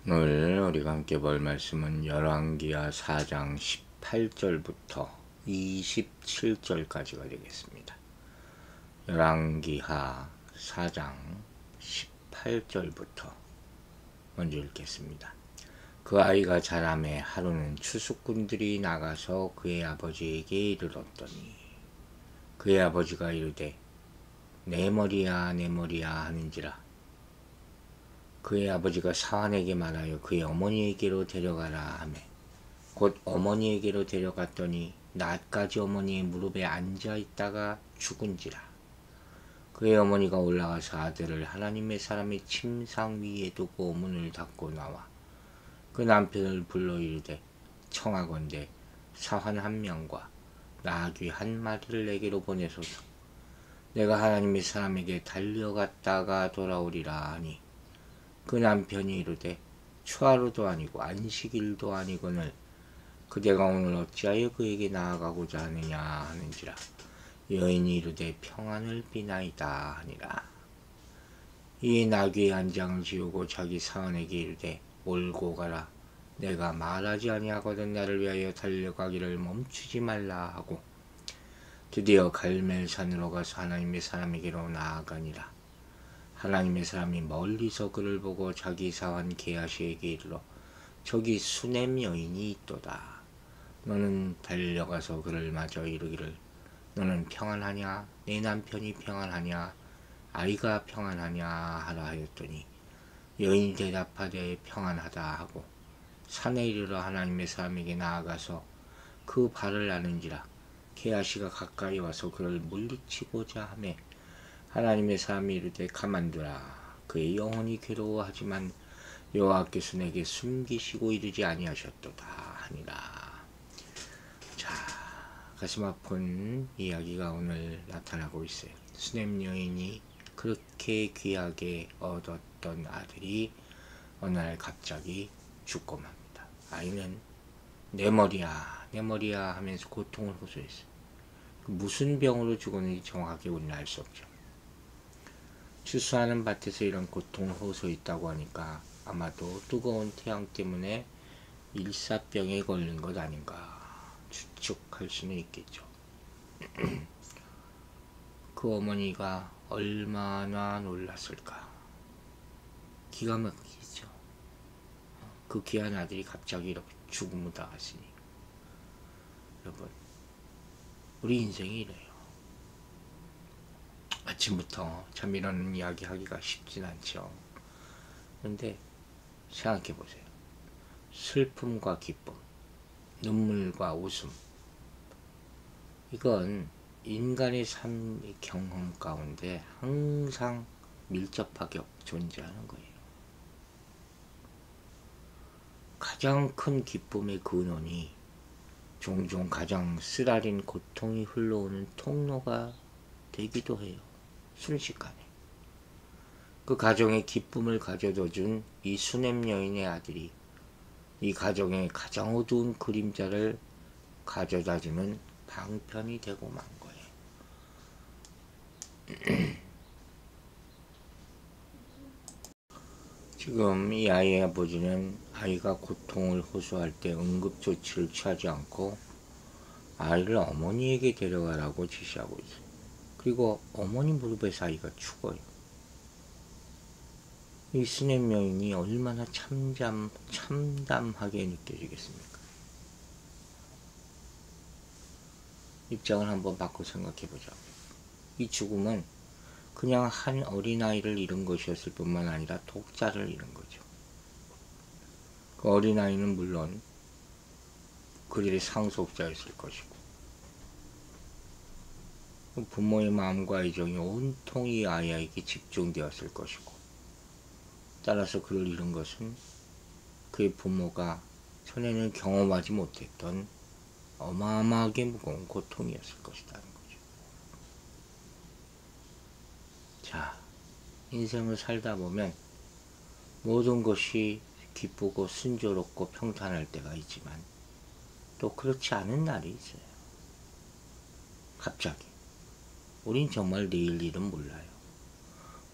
오늘 우리가 함께 볼 말씀은 열왕기하 4장 18절부터 27절까지가 되겠습니다. 열왕기하 4장 18절부터 먼저 읽겠습니다. 그 아이가 자라매 하루는 추수꾼들이 나가서 그의 아버지에게 이르렀더니 그의 아버지가 이르되 내 머리야 내 머리야 하는지라. 그의 아버지가 사환에게 말하여 그의 어머니에게로 데려가라 하매 곧 어머니에게로 데려갔더니 낮까지 어머니의 무릎에 앉아 있다가 죽은지라. 그의 어머니가 올라가서 아들을 하나님의 사람의 침상 위에 두고 문을 닫고 나와 그 남편을 불러 이르되 청하건대 사환 한 명과 나귀 한 마리를 내게로 보내소서. 내가 하나님의 사람에게 달려갔다가 돌아오리라 하니 그 남편이 이르되 초하루도 아니고 안식일도 아니거늘 그대가 오늘 어찌하여 그에게 나아가고자 하느냐 하는지라. 여인이 이르되 평안을 비나이다 하니라. 이에 나귀의 안장을 지우고 자기 사원에게 이르되 몰고 가라. 내가 말하지 아니하거든 나를 위하여 달려가기를 멈추지 말라 하고 드디어 갈멜산으로 가서 하나님의 사람에게로 나아가니라. 하나님의 사람이 멀리서 그를 보고 자기 사환 게하시에게 이르러 저기 수넴 여인이 있도다. 너는 달려가서 그를 맞아 이르기를 너는 평안하냐 내 남편이 평안하냐 아이가 평안하냐 하라 하였더니 여인이 대답하되 평안하다 하고 산에 이르러 하나님의 사람에게 나아가서 그 발을 나는지라. 게하시가 가까이 와서 그를 물리치고자 하매 하나님의 사람이 이르되 가만두라. 그의 영혼이 괴로워하지만 여호와께서 내게 숨기시고 이르지 아니하셨도다 하니라. 자, 가슴 아픈 이야기가 오늘 나타나고 있어요. 수넴 여인이 그렇게 귀하게 얻었던 아들이 어느 날 갑자기 죽고 맙니다. 아이는 내 머리야 내 머리야 하면서 고통을 호소했어요. 무슨 병으로 죽었는지 정확하게 우리는 알 수 없죠. 추수하는 밭에서 이런 고통을 호소했다고 하니까 아마도 뜨거운 태양 때문에 일사병에 걸린 것 아닌가 추측할 수는 있겠죠. 그 어머니가 얼마나 놀랐을까. 기가 막히죠. 그 귀한 아들이 갑자기 이렇게 죽음을 당했으니. 여러분, 우리 인생이 이래요. 아침부터 참 이런 이야기 하기가 쉽진 않죠. 그런데 생각해 보세요. 슬픔과 기쁨, 눈물과 웃음, 이건 인간의 삶의 경험 가운데 항상 밀접하게 존재하는 거예요. 가장 큰 기쁨의 근원이 종종 가장 쓰라린 고통이 흘러오는 통로가 되기도 해요. 순식간에. 그 가정의 기쁨을 가져다 준 이 수넴 여인의 아들이 이 가정의 가장 어두운 그림자를 가져다 주는 방편이 되고 만 거예요. 지금 이 아이의 아버지는 아이가 고통을 호소할 때 응급조치를 취하지 않고 아이를 어머니에게 데려가라고 지시하고 있어요. 그리고 어머니 무릎에서 아이가 죽어요. 이 수넴 여인이 얼마나 참담하게 느껴지겠습니까? 입장을 한번 바꿔 생각해보자. 이 죽음은 그냥 한 어린아이를 잃은 것이었을 뿐만 아니라 독자를 잃은 거죠. 그 어린아이는 물론 그들의 상속자였을 것이고 부모의 마음과 애정이 온통 이 아이에게 집중되었을 것이고 따라서 그를 잃은 것은 그의 부모가 전에는 경험하지 못했던 어마어마하게 무거운 고통이었을 것이라는 거죠. 자, 인생을 살다 보면 모든 것이 기쁘고 순조롭고 평탄할 때가 있지만 또 그렇지 않은 날이 있어요. 갑자기. 우린 정말 내일 일은 몰라요.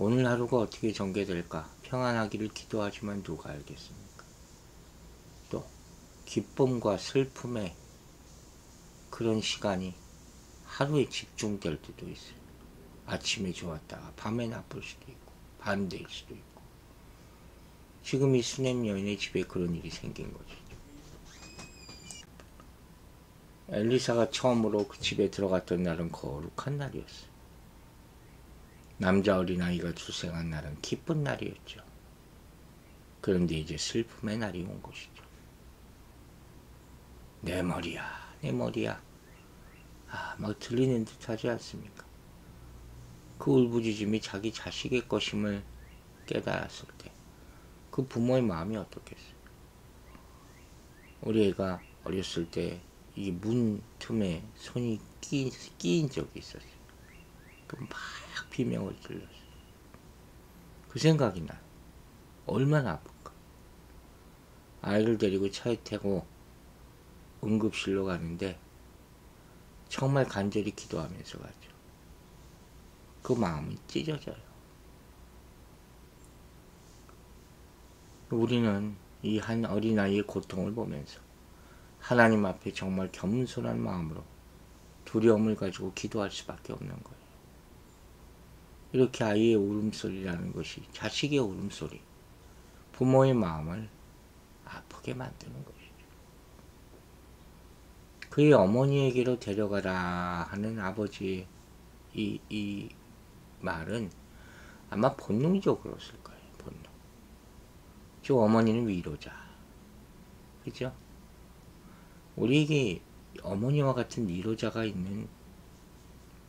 오늘 하루가 어떻게 전개될까 평안하기를 기도하지만 누가 알겠습니까? 또 기쁨과 슬픔의 그런 시간이 하루에 집중될 때도 있어요. 아침에 좋았다가 밤에 나쁠 수도 있고 반대일 수도 있고. 지금 이 수냄 여인의 집에 그런 일이 생긴 거죠. 엘리사가 처음으로 그 집에 들어갔던 날은 거룩한 날이었어요. 남자 어린아이가 출생한 날은 기쁜 날이었죠. 그런데 이제 슬픔의 날이 온 것이죠. 내 머리야, 내 머리야. 막 들리는 듯 하지 않습니까? 그 울부짖음이 자기 자식의 것임을 깨달았을 때 그 부모의 마음이 어떻겠어요? 우리 애가 어렸을 때 이 문 틈에 손이 끼인 적이 있었어요. 막 비명을 질렀어요. 그 생각이 나요. 얼마나 아플까. 아이를 데리고 차에 타고 응급실로 가는데 정말 간절히 기도하면서 가죠. 그 마음이 찢어져요. 우리는 이 한 어린아이의 고통을 보면서 하나님 앞에 정말 겸손한 마음으로 두려움을 가지고 기도할 수밖에 없는 거예요. 이렇게 아이의 울음소리라는 것이 자식의 울음소리, 부모의 마음을 아프게 만드는 것이죠. 그의 어머니에게로 데려가라 하는 아버지의 이 말은 아마 본능적으로였을 거예요. 본능. 저 어머니는 위로자. 그죠? 우리에게 어머니와 같은 위로자가 있는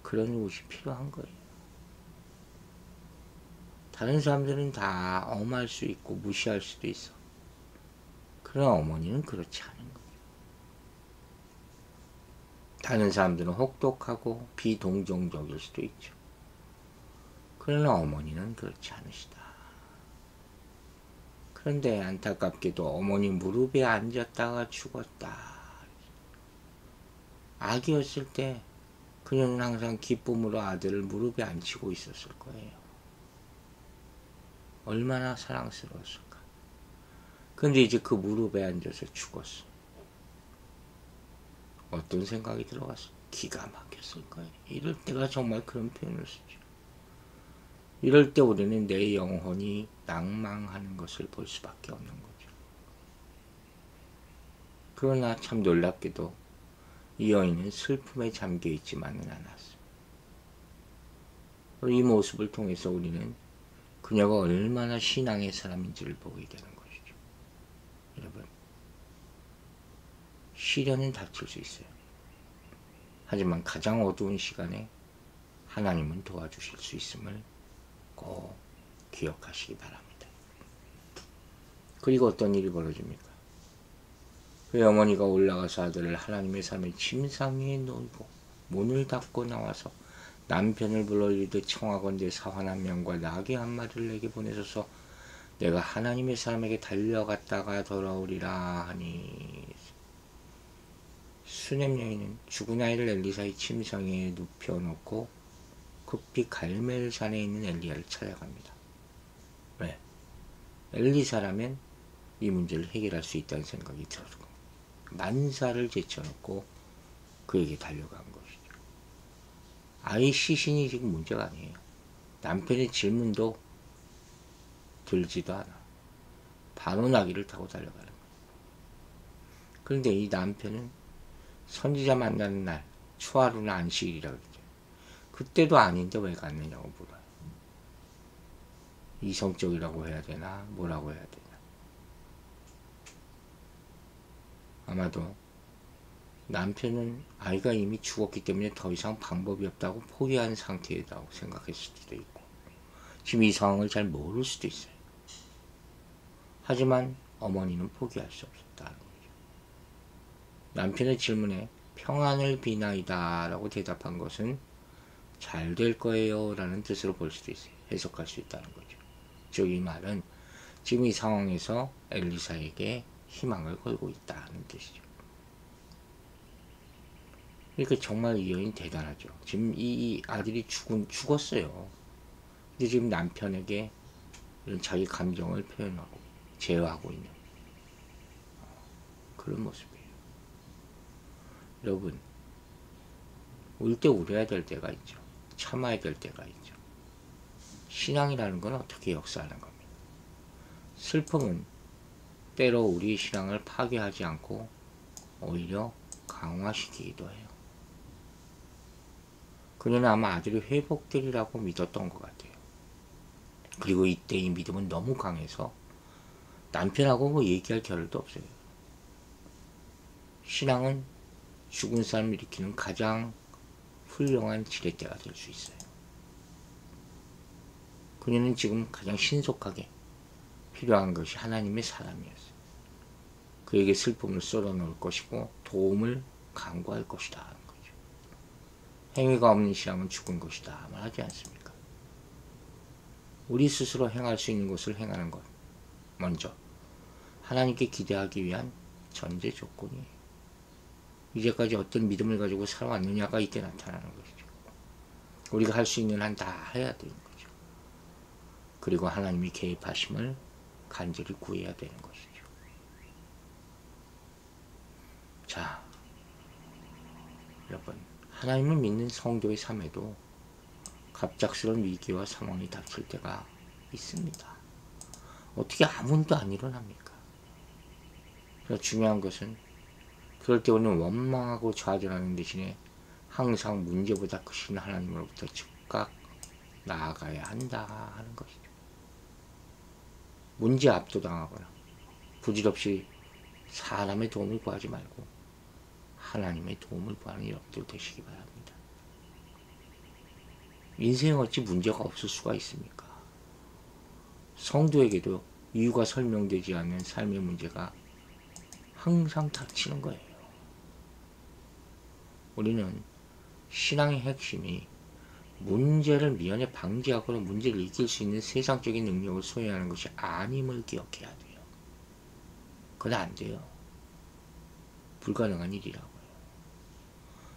그런 곳이 필요한 거예요. 다른 사람들은 다 엄할 수 있고 무시할 수도 있어. 그러나 어머니는 그렇지 않은 거예요. 다른 사람들은 혹독하고 비동정적일 수도 있죠. 그러나 어머니는 그렇지 않으시다. 그런데 안타깝게도 어머니 무릎에 앉았다가 죽었다. 아기였을 때 그녀는 항상 기쁨으로 아들을 무릎에 앉히고 있었을 거예요. 얼마나 사랑스러웠을까. 근데 이제 그 무릎에 앉아서 죽었어. 어떤 생각이 들어갔어? 기가 막혔을 거예요. 이럴 때가 정말 그런 표현을 쓰죠. 이럴 때 우리는 내 영혼이 낭망하는 것을 볼 수밖에 없는 거죠. 그러나 참 놀랍게도 이 여인은 슬픔에 잠겨 있지만은 않았어요. 이 모습을 통해서 우리는 그녀가 얼마나 신앙의 사람인지를 보게 되는 것이죠. 여러분, 시련은 닥칠 수 있어요. 하지만 가장 어두운 시간에 하나님은 도와주실 수 있음을 꼭 기억하시기 바랍니다. 그리고 어떤 일이 벌어집니까? 그 어머니가 올라가서 아들을 하나님의 삶의 침상 위에 놓고 문을 닫고 나와서 남편을 불러 이르되 청하건대 사환 한 명과 나귀 한 마리를 내게 보내소서 내가 하나님의 사람에게 달려갔다가 돌아오리라 하니. 수냄 여인은 죽은 아이를 엘리사의 침상에 눕혀놓고 급히 갈멜산에 있는 엘리야를 찾아갑니다. 왜? 엘리사라면 이 문제를 해결할 수 있다는 생각이 들었고 만사를 제쳐놓고 그에게 달려간 것이죠. 아이 시신이 지금 문제가 아니에요. 남편의 질문도 들지도 않아. 바로 나귀를 타고 달려가는 거예요. 그런데 이 남편은 선지자 만나는 날 초하루나 안식일이라고 그러죠. 그때도 아닌데 왜 갔느냐고 물어요. 이성적이라고 해야 되나 뭐라고 해야 되나. 아마도 남편은 아이가 이미 죽었기 때문에 더 이상 방법이 없다고 포기한 상태라고 생각했을 수도 있고 지금 이 상황을 잘 모를 수도 있어요. 하지만 어머니는 포기할 수 없었다는 거죠. 남편의 질문에 평안을 비나이다 라고 대답한 것은 잘 될 거예요 라는 뜻으로 볼 수도 있어요. 해석할 수 있다는 거죠. 즉 이 말은 지금 이 상황에서 엘리사에게 희망을 걸고 있다는 뜻이죠. 그러니까 정말 이 여인 대단하죠. 지금 이 아들이 죽었어요. 근데 지금 남편에게 이런 자기 감정을 표현하고 제어하고 있는. 그런 모습이에요. 여러분, 울 때 울어야 될 때가 있죠. 참아야 될 때가 있죠. 신앙이라는 건 어떻게 역사하는 겁니다. 슬픔은 때로 우리 신앙을 파괴하지 않고 오히려 강화시키기도 해요. 그녀는 아마 아들이 회복되리라고 믿었던 것 같아요. 그리고 이때 이 믿음은 너무 강해서 남편하고 뭐 얘기할 겨를도 없어요. 신앙은 죽은 사람을 일으키는 가장 훌륭한 지렛대가 될 수 있어요. 그녀는 지금 가장 신속하게 필요한 것이 하나님의 사람이었어요. 그에게 슬픔을 쏟아놓을 것이고 도움을 강구할 것이다 하는 거죠. 행위가 없는 신앙은 죽은 것이다 말하지 않습니까? 우리 스스로 행할 수 있는 것을 행하는 것, 먼저 하나님께 기대하기 위한 전제 조건이에요. 이제까지 어떤 믿음을 가지고 살아왔느냐가 이때 나타나는 것이죠. 우리가 할 수 있는 한 다 해야 되는 거죠. 그리고 하나님이 개입하심을 간절히 구해야 되는 것이죠. 자, 여러분, 하나님을 믿는 성도의 삶에도 갑작스러운 위기와 상황이 닥칠 때가 있습니다. 어떻게 아무 일도 안 일어납니까? 그래서 중요한 것은 그럴 때 우리는 원망하고 좌절하는 대신에 항상 문제보다 크신 하나님으로부터 즉각 나아가야 한다 하는 것이죠. 문제에 압도당하거나 부질없이 사람의 도움을 구하지 말고 하나님의 도움을 구하는 여러분들 되시기 바랍니다. 인생에 어찌 문제가 없을 수가 있습니까? 성도에게도 이유가 설명되지 않는 삶의 문제가 항상 닥치는 거예요. 우리는 신앙의 핵심이 문제를 미연에 방지하거나 문제를 이길 수 있는 세상적인 능력을 소유하는 것이 아님을 기억해야 돼요. 그건 안 돼요. 불가능한 일이라고요.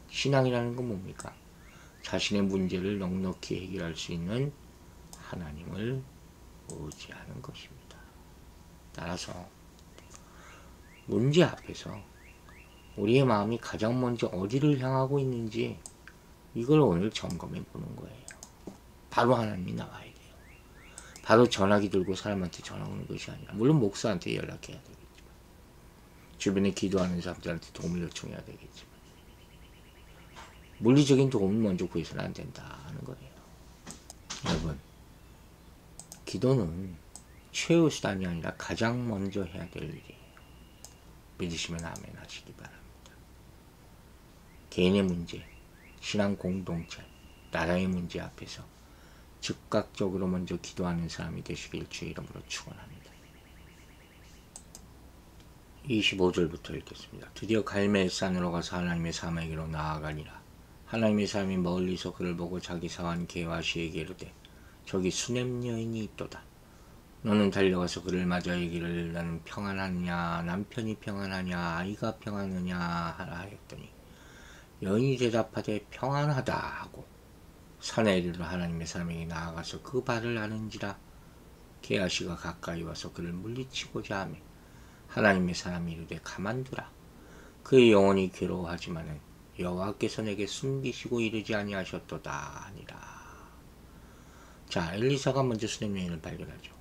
신앙이라는 건 뭡니까? 자신의 문제를 넉넉히 해결할 수 있는 하나님을 의지하는 것입니다. 따라서 문제 앞에서 우리의 마음이 가장 먼저 어디를 향하고 있는지 이걸 오늘 점검해 보는 거예요. 바로 하나님이 나와야 돼요. 바로 전화기 들고 사람한테 전화 오는 것이 아니라, 물론 목사한테 연락해야 되겠지만, 주변에 기도하는 사람들한테 도움을 요청해야 되겠지만, 물리적인 도움을 먼저 구해서는 안 된다 하는 거예요. 여러분, 기도는 최후 수단이 아니라 가장 먼저 해야 될 일이에요. 믿으시면 아멘 하시기 바랍니다. 개인의 문제, 신앙 공동체, 나라의 문제 앞에서 즉각적으로 먼저 기도하는 사람이 되시길 주의 이름으로 축원합니다. 25절부터 읽겠습니다. 드디어 갈멜산으로 가서 하나님의 사막에게로 나아가니라. 하나님의 사람이 멀리서 그를 보고 자기 사환 게하시에게 이르되 저기 수냄 여인이 있도다. 너는 달려가서 그를 맞아 이르기를 나는 평안하냐, 남편이 평안하냐, 아이가 평안하냐 하라 하였더니 여인이 대답하되 평안하다 하고 산에 이르러 하나님의 사람에게 나아가서 그 발을 아는지라. 게하시가 가까이 와서 그를 물리치고자 하매 하나님의 사람이 이르되 가만두라. 그의 영혼이 괴로워하지만은 여호와께서 내게 숨기시고 이르지 아니하셨도다 하니라. 자, 엘리사가 먼저 수냄 여인을 발견하죠.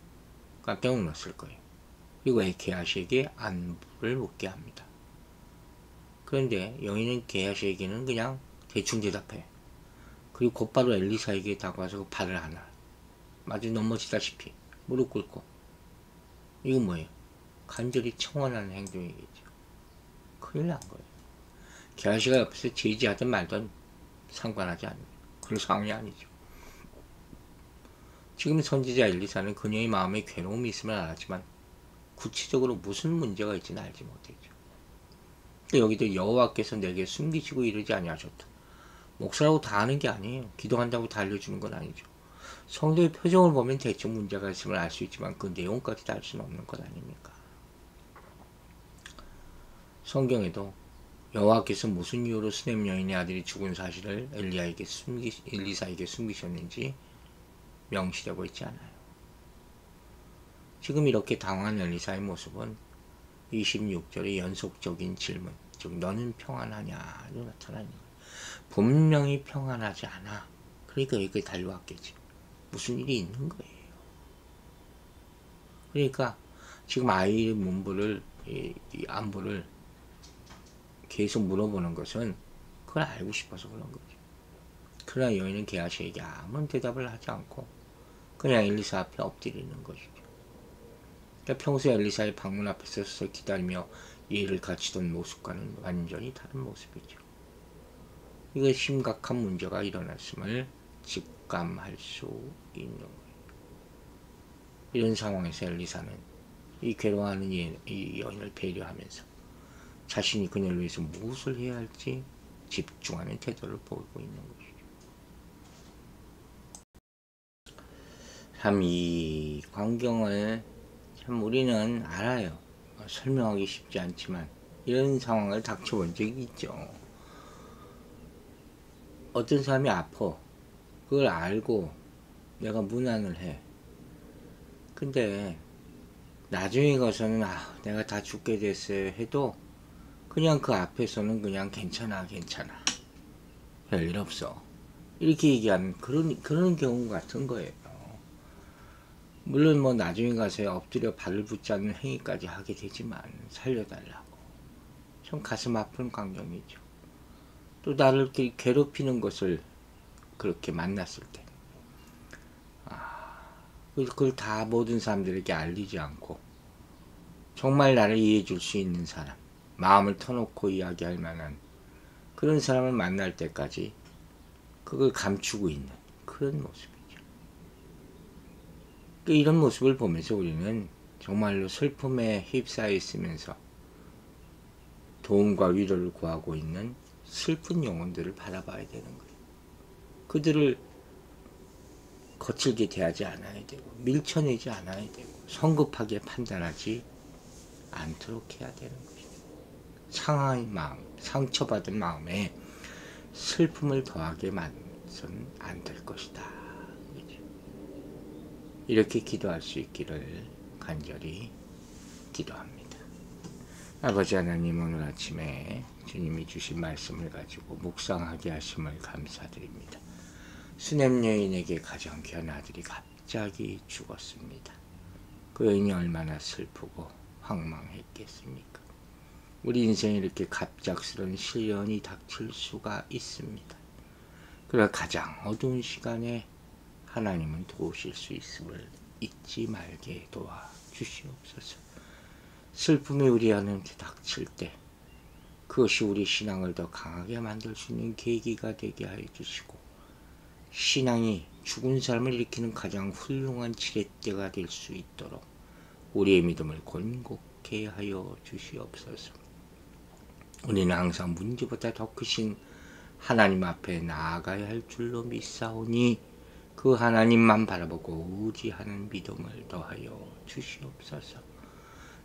깜짝 놀랐을 거예요. 그리고 게하시에게 안부를 묻게 합니다. 그런데 여인은 게하시에게는 그냥 대충 대답해. 그리고 곧바로 엘리사에게 다가와서 그 발을 하나 마주 넘어지다시피 무릎 꿇고, 이건 뭐예요? 간절히 청원하는 행동이겠죠. 큰일 난 거예요. 게하시가 옆에서 제지하든 말든 상관하지 않는 그런 상황이 아니죠. 지금 선지자 엘리사는 그녀의 마음에 괴로움이 있음을 알았지만 구체적으로 무슨 문제가 있지는 알지 못했죠. 여기도 여호와께서 내게 숨기시고 이르지 아니하셨다. 목사라고 다 아는 게 아니에요. 기도한다고 다 알려주는 건 아니죠. 성도의 표정을 보면 대충 문제가 있음을 알 수 있지만 그 내용까지 다 알 수는 없는 것 아닙니까? 성경에도 여호와께서 무슨 이유로 수냄 여인의 아들이 죽은 사실을 엘리사에게 숨기셨는지 명시되고 있지 않아요. 지금 이렇게 당황한 엘리사의 모습은 26절의 연속적인 질문, 즉 너는 평안하냐로 나타나는 거예요. 분명히 평안하지 않아. 그러니까 여기까지 달려왔겠지. 무슨 일이 있는 거예요. 그러니까 지금 아이의 문부를, 이 안부를 계속 물어보는 것은 그걸 알고 싶어서 그런 거죠. 그러나 여인은 게하시에게 아무런 대답을 하지 않고 그냥 엘리사 앞에 엎드리는 것이죠. 그러니까 평소 엘리사의 방문 앞에 서서 기다리며 예를 갖추던 모습과는 완전히 다른 모습이죠. 이거 심각한 문제가 일어났음을 직감할 수 있는 거예요. 이런 상황에서 엘리사는 이 괴로워하는 이 여인을 배려하면서 자신이 그녀를 위해서 무엇을 해야 할지 집중하는 태도를 보이고 있는 것이죠. 참 이 광경을 참 우리는 알아요. 설명하기 쉽지 않지만 이런 상황을 닥쳐본 적이 있죠. 어떤 사람이 아파. 그걸 알고 내가 무난을 해. 근데 나중에 가서는 내가 다 죽게 됐어요 해도 그냥 그 앞에서는 그냥 괜찮아 별일 없어 이렇게 얘기하는 그런 경우 같은 거예요. 물론 뭐 나중에 가서 엎드려 발을 붙잡는 행위까지 하게 되지만 살려달라고. 참 가슴 아픈 광경이죠. 또 나를 괴롭히는 것을 그렇게 만났을 때 그걸 다 모든 사람들에게 알리지 않고 정말 나를 이해해 줄 수 있는 사람, 마음을 터놓고 이야기할 만한 그런 사람을 만날 때까지 그걸 감추고 있는 그런 모습이죠. 이런 모습을 보면서 우리는 정말로 슬픔에 휩싸여 있으면서 도움과 위로를 구하고 있는 슬픈 영혼들을 바라봐야 되는 거예요. 그들을 거칠게 대하지 않아야 되고 밀쳐내지 않아야 되고 성급하게 판단하지 않도록 해야 되는 것이죠. 상한 마음, 상처받은 마음에 슬픔을 더하게 만들어서는 안 될 것이다. 이렇게 기도할 수 있기를 간절히 기도합니다. 아버지 하나님, 오늘 아침에 주님이 주신 말씀을 가지고 묵상하게 하심을 감사드립니다. 수냄 여인에게 가장 귀한 아들이 갑자기 죽었습니다. 그 여인이 얼마나 슬프고 황망했겠습니까? 우리 인생에 이렇게 갑작스러운 시련이 닥칠 수가 있습니다. 그러나 가장 어두운 시간에 하나님은 도우실 수 있음을 잊지 말게 도와 주시옵소서. 슬픔이 우리 안에 닥칠 때 그것이 우리 신앙을 더 강하게 만들 수 있는 계기가 되게 하여 주시고 신앙이 죽은 사람을 일으키는 가장 훌륭한 지렛대가 될 수 있도록 우리의 믿음을 곤곡케 하여 주시옵소서. 우리는 항상 문제보다 더 크신 하나님 앞에 나아가야 할 줄로 믿사오니 그 하나님만 바라보고 의지하는 믿음을 더하여 주시옵소서.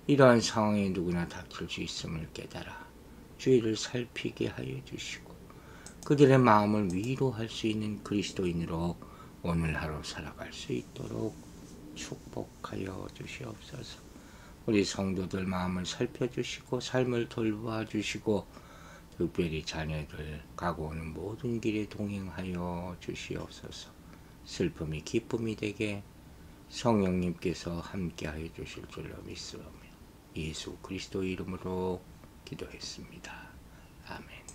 이러한 상황에 누구나 닥칠 수 있음을 깨달아 주의를 살피게 하여 주시고 그들의 마음을 위로할 수 있는 그리스도인으로 오늘 하루 살아갈 수 있도록 축복하여 주시옵소서. 우리 성도들 마음을 살펴주시고 삶을 돌봐주시고 특별히 자녀들 가고 오는 모든 길에 동행하여 주시옵소서. 슬픔이 기쁨이 되게 성령님께서 함께하여 주실 줄로 믿사오며 예수 그리스도 이름으로 기도했습니다. 아멘.